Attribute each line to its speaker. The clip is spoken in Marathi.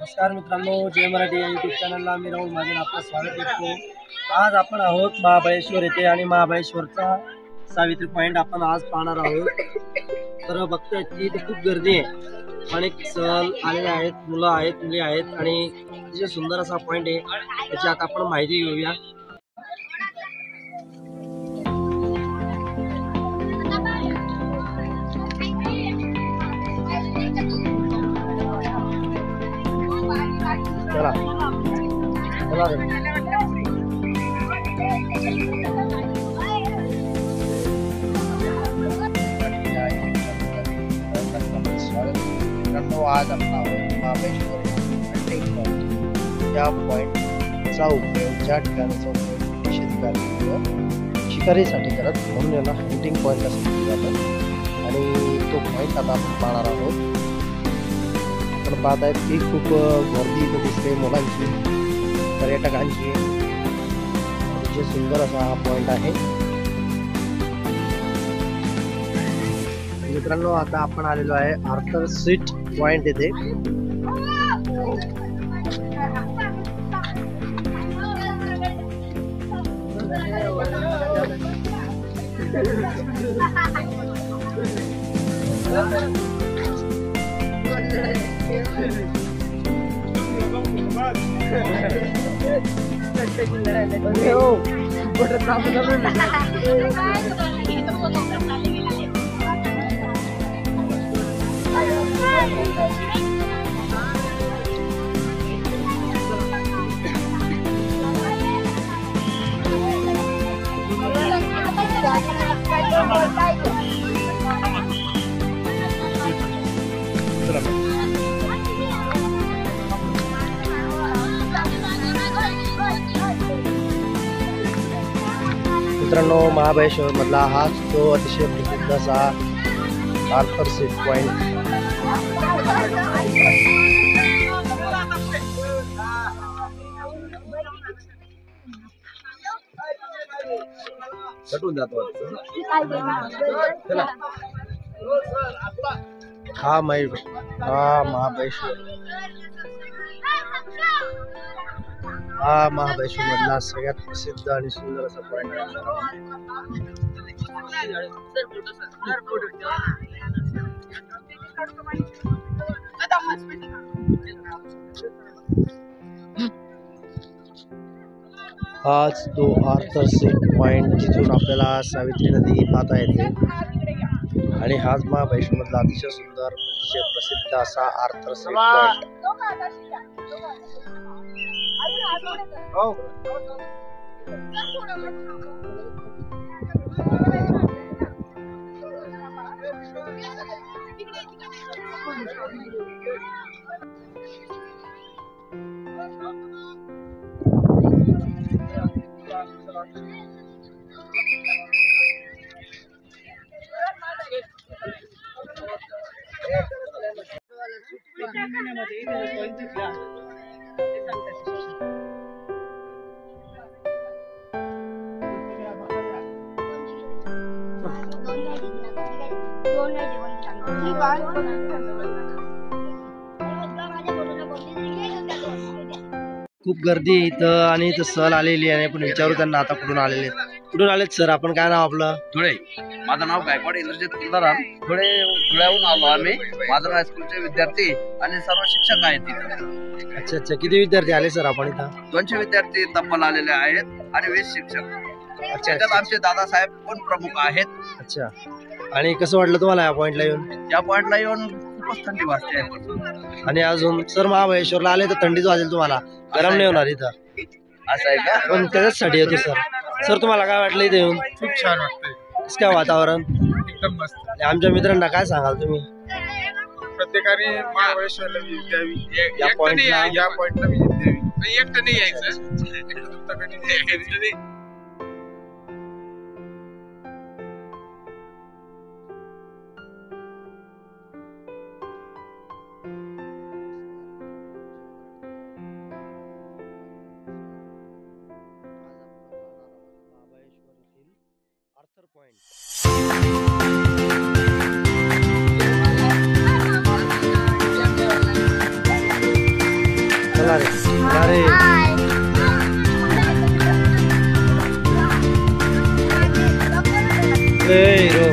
Speaker 1: नमस्कार मित्रांनो, जय मराठी या यूट्यूब चॅनलला मी राहुल माझे आपलं स्वागत करतो। आज आपण आहोत महाबळेश्वर येथे आणि महाबळेश्वरचा सावित्री पॉइंट आपण आज पाहणार आहोत। तर बघताय की इथे खूप गर्दी आहे, अनेक सहल आलेले आहेत, मुलं आहेत, मुली आहेत आणि अतिशय सुंदर असा पॉइंट आहे। त्याची आता आपण माहिती घेऊया। चला चला आज आपण महाबळेश्वर या पॉइंटचा उपयोग ज्या ठिकाणचा उपयोग शेतकरी शिकारीसाठी करत म्हणून याला हंटिंग पॉइंट असं म्हटलं जातं आणि तो पॉइंट आता आपण पाहणार आहोत। आपण पाहत आहेत की खूप गर्दी इथे दिसते मुलांची, पर्यटकांची। अतिशय सुंदर असा हा पॉइंट आहे। मित्रांनो, आता आपण आलेलो आहे आर्थर सीट पॉइंट येथे। मित्रांनो, महाबळेश्वर मधला हा तो अतिशय प्रसिद्ध असा आर्थर सीट पॉइंट। हा महाबळेश्वर मधला सगळ्यात प्रसिद्ध आणि सुंदर असा पॉइंट आहे। हाच तो आर्थर सीट पॉइंट जिथून आपल्याला सावित्री नदी पाहता येते आणि हाच महाबळेश्वर मधला अतिशय सुंदर, अतिशय प्रसिद्ध असा आर्थर सीट पॉइंट। खूप गर्दी इथं आणि इथं सहल आलेली आहे। पण विचारू त्यांना आता कुठून आलेले, कुठून आलेत सर? आपण काय नाव आपलं?
Speaker 2: धुळे। माझं नाव गायकवाड इंद्रजित कुलदाराम। धुळ्याहून आलो आम्ही। माझं हायस्कूलचे विद्यार्थी आणि सर्व शिक्षक आहेत इथं।
Speaker 1: अच्छा अच्छा, किती विद्यार्थी आले सर आपण इथं?
Speaker 2: 200 विद्यार्थी तब्बल आलेले आहेत आणि 20 शिक्षक। त्याच्यात आमचे दादासाहेब पण प्रमुख आहेत।
Speaker 1: अच्छा, आणि कसं वाटलं तुम्हाला या पॉइंटला येऊन?
Speaker 2: या पॉइंटला येऊन खूपच थंडी वाजते।
Speaker 1: आणि अजून सर महाबळेश्वरला आले तर थंडीच वाजेल तुम्हाला, गरम नाही होणार इथं,
Speaker 2: असं आहे का?
Speaker 1: पण त्याच्यासाठी येतो सर। सर तुम्हाला काय वाटलं इथे येऊन?
Speaker 3: खूप छान वाटतंय,
Speaker 1: कसं काय वातावरण?
Speaker 3: एकदम मस्त।
Speaker 1: आणि आमच्या मित्रांना काय सांगाल तुम्ही?
Speaker 3: प्रत्येकाने महाबळेश्वरला विजिट द्यावी,
Speaker 1: या पॉइंटला
Speaker 3: या पॉइंटला विजिट द्यावी। एकटं नाही यायचं।
Speaker 1: Arthur point. लारे लारे ए रो